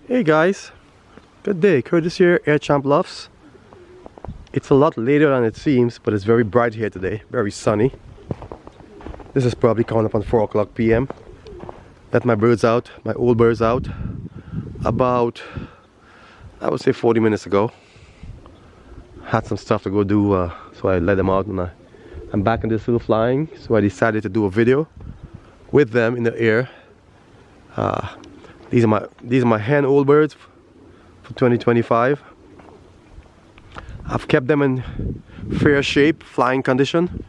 Hey guys, good day. Curtis here, Air Champ Lofts. It's a lot later than it seems, but it's very bright here today, very sunny. This is probably coming up on 4 o'clock p.m. Let my birds out, my old birds out, about, I would say 40 minutes ago. Had some stuff to go do, so I let them out, and I'm back in this little flying, so I decided to do a video with them in the air. These are my hen old birds for 2025. I've kept them in fair shape, flying condition,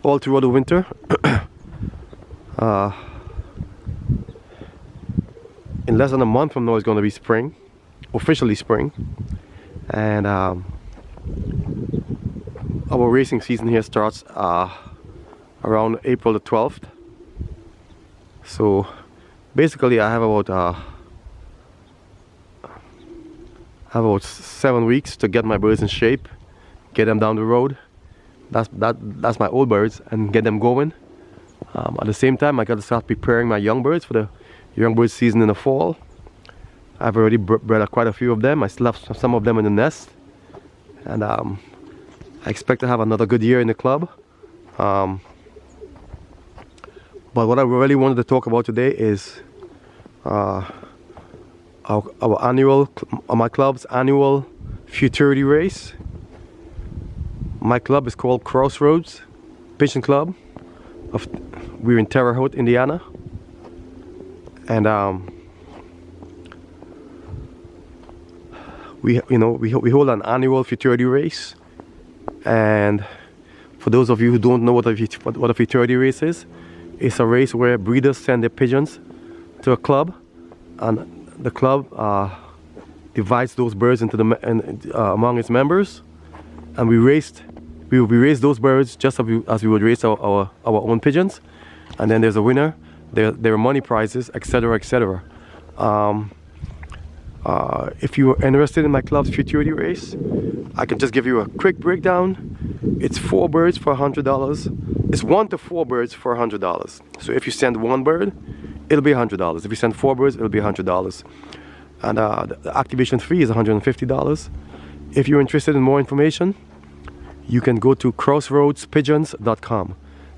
all throughout the winter. In less than a month from now, it's going to be spring, officially spring, and our racing season here starts around April the 12th. So basically, I have about 7 weeks to get my birds in shape, get them down the road. That's my old birds, and get them going. At the same time, I got to start preparing my young birds for the young bird season in the fall. I've already bred quite a few of them. I still have some of them in the nest, and I expect to have another good year in the club. But what I really wanted to talk about today is my club's annual Futurity race. My club is called Crossroads Pigeon Club. We're in Terre Haute, Indiana, and we hold an annual Futurity race. And for those of you who don't know what a Futurity race is, it's a race where breeders send their pigeons to a club, and the club divides those birds into among its members, and we race those birds just as we would race our own pigeons, and then there's a winner. There are money prizes, etc., etc. If you are interested in my club's Futurity race, I can just give you a quick breakdown. It's 4 birds for $100. It's 1 to 4 birds for $100. So if you send 1 bird, it'll be $100. If you send 4 birds, it'll be $100. And the activation fee is $150. If you're interested in more information, you can go to crossroadspigeons.com.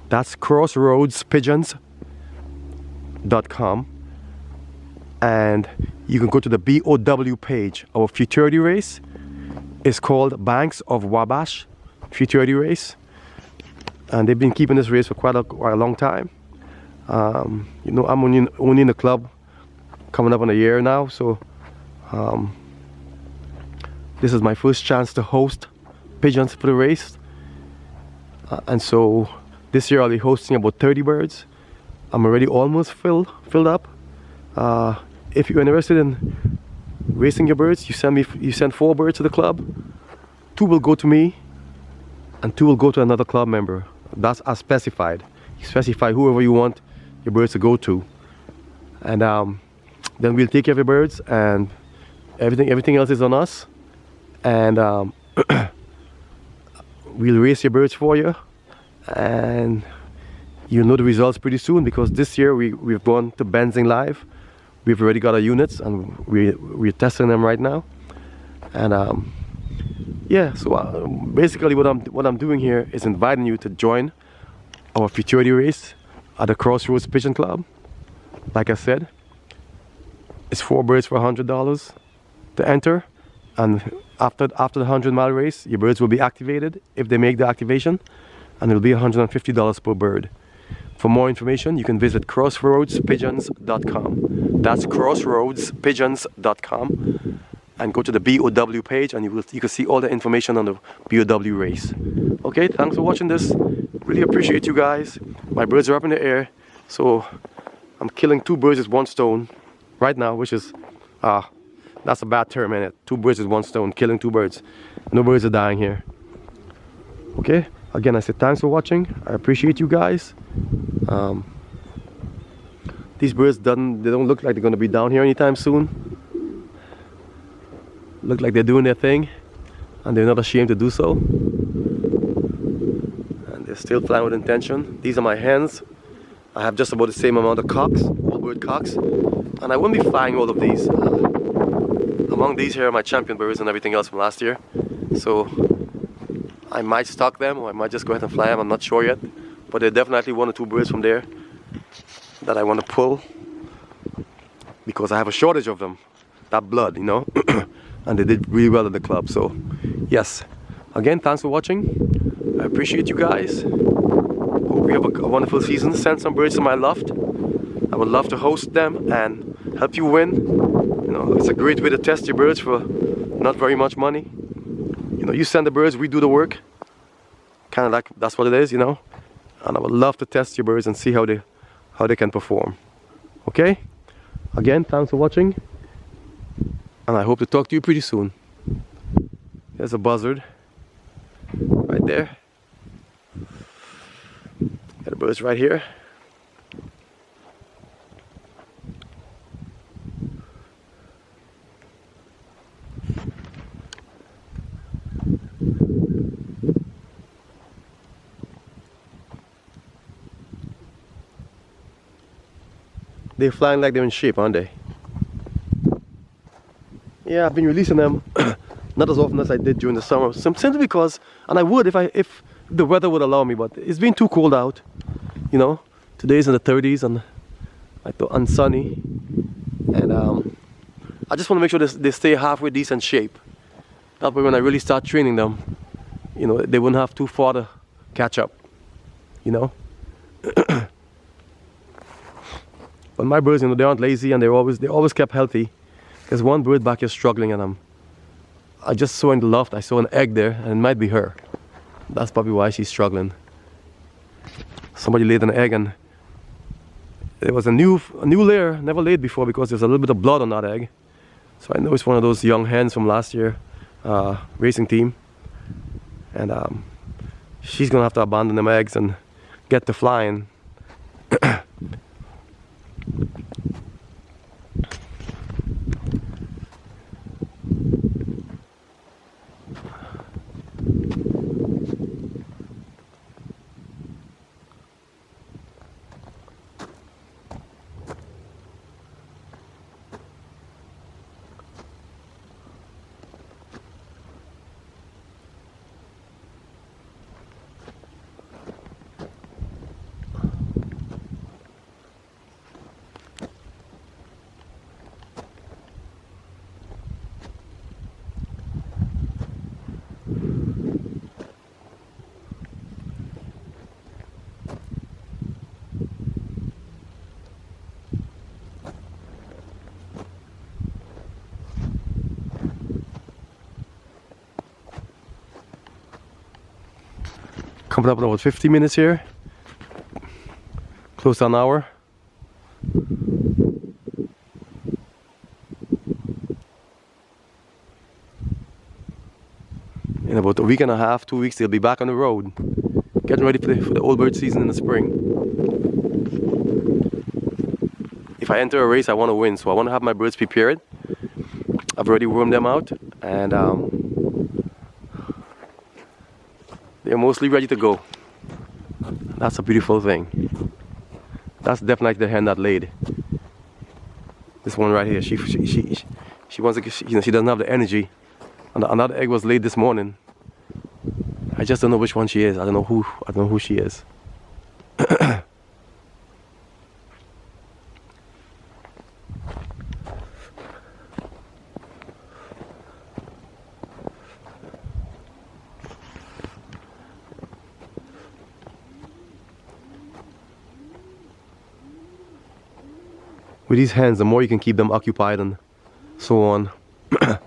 That's crossroadspigeons.com. And you can go to the BOW page. Our Futurity race is called Banks of Wabash Futurity race, and they've been keeping this race for quite a long time. I'm only in the club coming up on a year now, so this is my first chance to host pigeons for the race, and so this year I'll be hosting about 30 birds. I'm already almost filled up. If you're interested in racing your birds, you send 4 birds to the club. 2 will go to me, and 2 will go to another club member. That's as specified. You specify whoever you want your birds to go to, and then we'll take care of your birds, and everything else is on us. And we'll race your birds for you, and you'll know the results pretty soon, because this year we've gone to Benzing Live. We've already got our units, and we're testing them right now. And yeah, so basically what I'm doing here is inviting you to join our Futurity race at the Crossroads Pigeon Club. Like I said, it's 4 birds for $100 to enter, and after the 100-mile race, your birds will be activated if they make the activation, and it'll be $150 per bird. For more information, you can visit crossroadspigeons.com. That's crossroadspigeons.com, and go to the BOW page, and you can see all the information on the BOW race. Okay, thanks for watching this. Really appreciate you guys. My birds are up in the air, so I'm killing 2 birds with 1 stone right now, which is that's a bad term, innit? 2 birds with 1 stone, killing 2 birds. No birds are dying here. Okay, again, I said thanks for watching. I appreciate you guys. These birds don't look like they're going to be down here anytime soon. Look like they're doing their thing, and they're not ashamed to do so. And they're still flying with intention. These are my hens. I have just about the same amount of cocks, all bird cocks, and I won't be flying all of these. among these here are my champion birds and everything else from last year. So I might stock them, or I might just go ahead and fly them, I'm not sure yet. But there are definitely 1 or 2 birds from there that I want to pull, because I have a shortage of them, that blood, you know. And they did really well at the club. So yes, again, thanks for watching. I appreciate you guys. Hope you have a wonderful season. Send some birds to my loft. I would love to host them and help you win. You know, it's a great way to test your birds for not very much money. You know, you send the birds, we do the work. Kind of like that's what it is, you know. And I would love to test your birds and see how they can perform. Okay? Again, thanks for watching. And I hope to talk to you pretty soon. There's a buzzard right there. Got the birds right here. They're flying like they're in shape, aren't they? Yeah, I've been releasing them not as often as I did during the summer, simply because, and I would if the weather would allow me, but it's been too cold out. You know, today's in the 30s and sunny, and I just want to make sure they stay halfway decent shape. That way, when I really start training them, you know, they wouldn't have too far to catch up. You know. But my birds, you know, they aren't lazy, and they're always kept healthy. There's one bird back here struggling, and I just saw in the loft, I saw an egg there, and it might be her. That's probably why she's struggling. Somebody laid an egg, and it was a new layer, never laid before, because there's a little bit of blood on that egg. So I know it's one of those young hens from last year, racing team. And she's gonna have to abandon them eggs and get to flying. Coming up in about 50 minutes here, close to an hour. In about a week and a half, 2 weeks, they'll be back on the road, getting ready for the old bird season in the spring. If I enter a race, I want to win, so I want to have my birds prepared. I've already wormed them out, and they're mostly ready to go. That's a beautiful thing. That's definitely the hen that laid. This one right here, she wants to, you know, she doesn't have the energy. And another egg was laid this morning. I just don't know which one she is. I don't know who she is. With these hens, the more you can keep them occupied and so on, the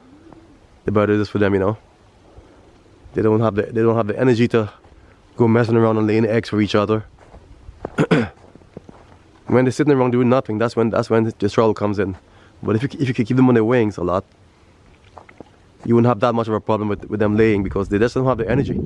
better it is for them, you know. They don't have the energy to go messing around and laying eggs for each other. When they're sitting around doing nothing, that's when the trouble comes in. But if you can keep them on their wings a lot, you wouldn't have that much of a problem with them laying, because they just don't have the energy.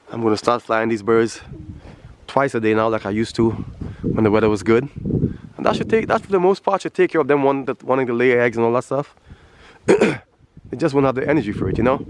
I'm going to start flying these birds twice a day now, like I used to when the weather was good. And that for the most part should take care of them wanting to lay eggs and all that stuff. They just won't have the energy for it, you know.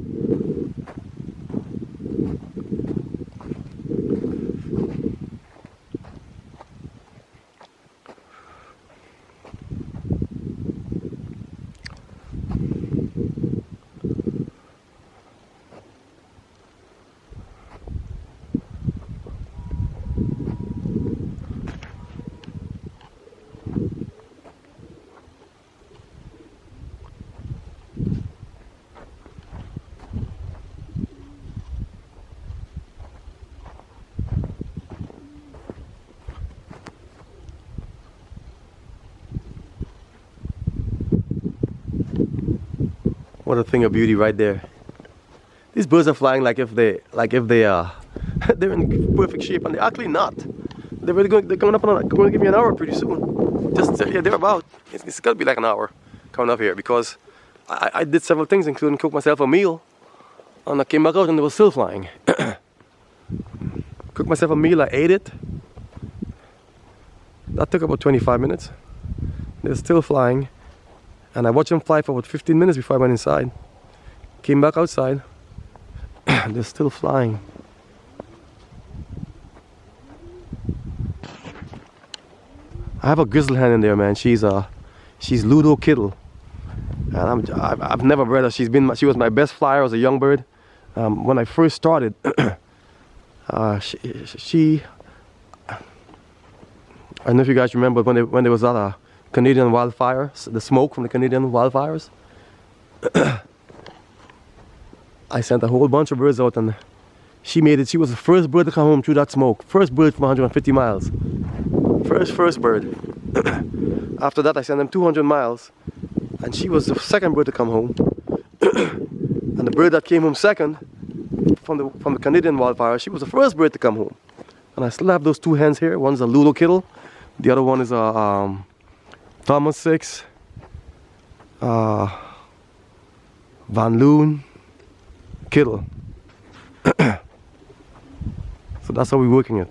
What a thing of beauty right there. These birds are flying like if they are they're in perfect shape, and they're actually not. They're coming up on going to give me an hour pretty soon. Just yeah, they're about. It's got to be like an hour coming up here because I did several things, including cook myself a meal, and I came back out and they were still flying. Cooked myself a meal, I ate it. That took about 25 minutes. They're still flying. And I watched them fly for about 15 minutes before I went inside. Came back outside. They're still flying. I have a grizzle hen in there, man. She's Ludo Kittle, and I've never bred her. She was my best flyer as a young bird. When I first started, she I don't know if you guys remember when there was that Canadian wildfire, the smoke from the Canadian wildfires. I sent a whole bunch of birds out, and she made it. She was the first bird to come home through that smoke. First bird from 150 miles. First bird. After that, I sent them 200 miles, and she was the second bird to come home. And the bird that came home second from the Canadian wildfire, she was the first bird to come home. And I still have those two hens here. One's a Ludo Kittle, the other one is a Thomas 6, Van Loon Kittle. So that's how we're working it.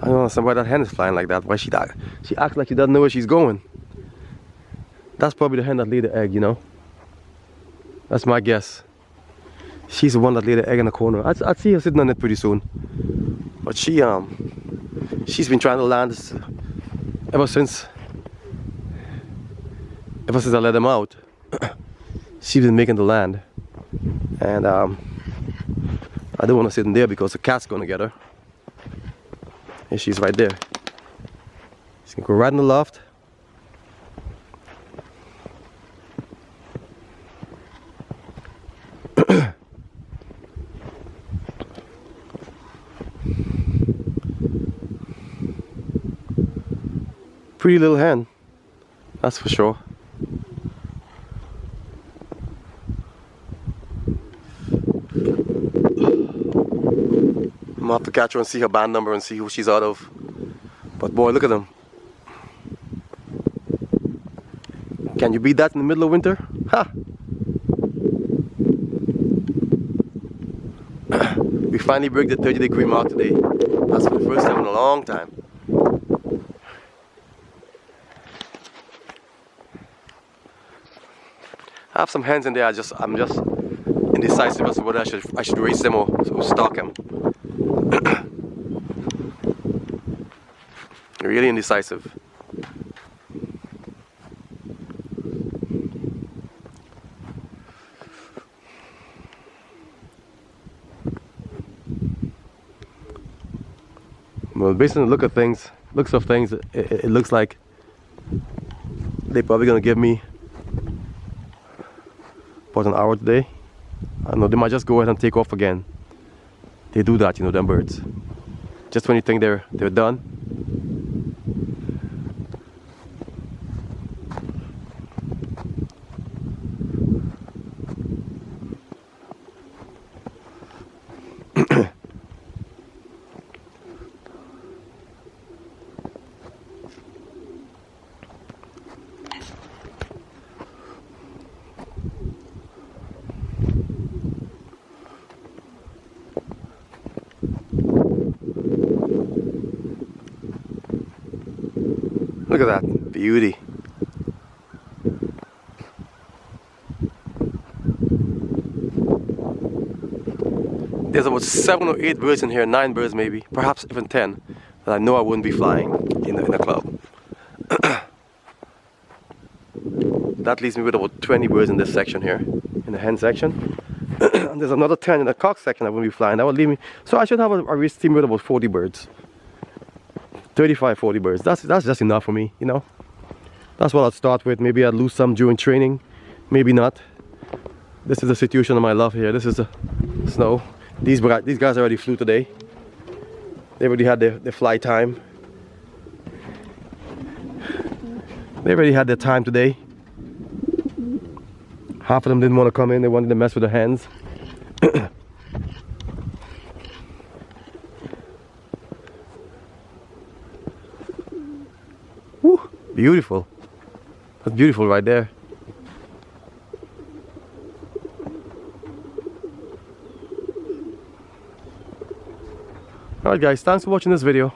I don't understand why that hen is flying like that. Why she acts like she doesn't know where she's going. That's probably the hen that laid the egg, you know. That's my guess. She's the one that laid the egg in the corner. I'd see her sitting on it pretty soon. But she's been trying to land this ever since I let them out. She's been making the land, and I don't want to sit in there because the cat's gonna get her. And she's right there. She's gonna go right in the loft. Pretty little hen, that's for sure. I'm gonna have to catch her and see her band number and see who she's out of. But boy, look at them. Can you beat that in the middle of winter? Ha! We finally broke the 30-degree mark today. That's for the first time in a long time. I have some hens in there. I'm just indecisive as to whether I should raise them or stock them. Really indecisive. Well, based on the looks of things, it looks like they're probably gonna give me about an hour today. I don't know, they might just go ahead and take off again. They do that, you know, them birds. Just when you think they're done. Look at that beauty. There's about 7 or 8 birds in here, 9 birds maybe, perhaps even 10, that I know I wouldn't be flying in the club. That leaves me with about 20 birds in this section here, in the hen section. And there's another 10 in the cock section that wouldn't be flying. That would leave me, so I should have a race team with about 40 birds. 35, 40 birds. That's just enough for me, you know. That's what I'll start with. Maybe I'll lose some during training, maybe not. This is the situation of my love here. This is the snow. These guys already flew today. They already had their fly time. They already had their time today. Half of them didn't want to come in. They wanted to mess with the hens. Woo, beautiful. That's beautiful right there. Alright guys, thanks for watching this video.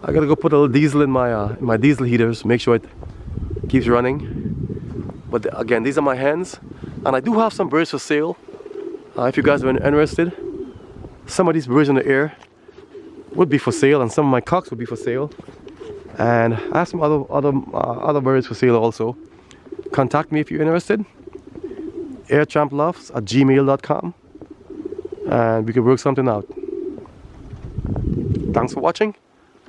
I gotta go put a little diesel in my diesel heaters, make sure it keeps running. But again, these are my hens, and I do have some birds for sale. If you guys are interested, some of these birds in the air would be for sale, and some of my cocks would be for sale. And I have some other birds for sale also. Contact me if you're interested. airchamplofts@gmail.com, and we can work something out. Thanks for watching.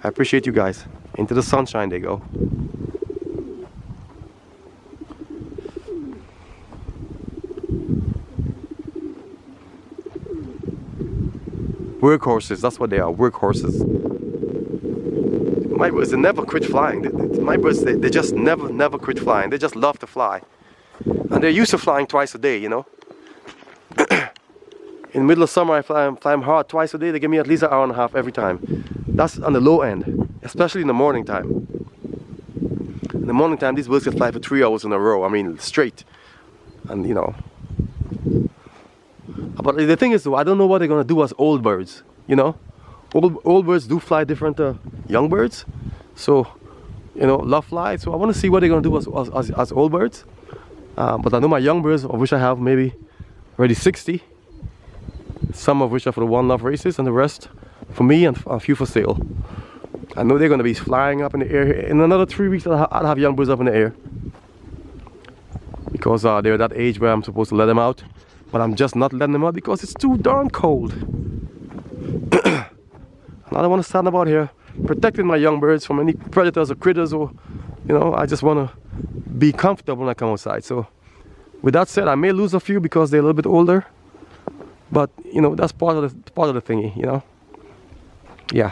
I appreciate you guys. Into the sunshine they go. Workhorses, that's what they are, workhorses. My birds, they never quit flying. My birds, they just never quit flying. They just love to fly. And they're used to flying twice a day, you know. In the middle of summer, I fly them hard twice a day. They give me at least an hour and a half every time. That's on the low end, especially in the morning time. In the morning time, these birds can fly for 3 hours in a row. I mean, straight. And you know. But the thing is, though, I don't know what they're gonna do as old birds. You know, old birds do fly different to young birds. So, you know, love fly. So I want to see what they're gonna do as old birds. But I know my young birds, of which I have maybe already 60. Some of which are for the One Love races, and the rest for me, and a few for sale. I know they're going to be flying up in the air. In another 3 weeks, I'll have young birds up in the air. Because they're that age where I'm supposed to let them out. But I'm just not letting them out because it's too darn cold. And I don't want to stand about here protecting my young birds from any predators or critters, or, you know, I just want to be comfortable when I come outside. So, with that said, I may lose a few because they're a little bit older. But you know, that's part of the thingy, you know. Yeah.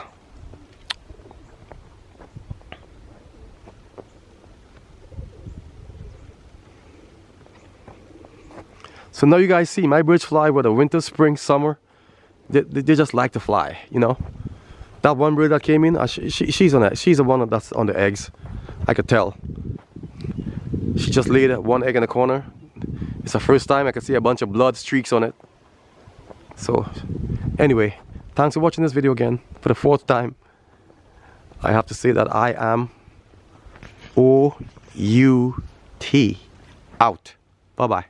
So now you guys see my birds fly whether winter, spring, summer. They just like to fly, you know. That one bird that came in, she's the one that's on the eggs. I could tell. She just laid one egg in the corner. It's the first time I could see a bunch of blood streaks on it. So, anyway, thanks for watching this video again for the 4th time. I have to say that I am OUT out. Bye-bye.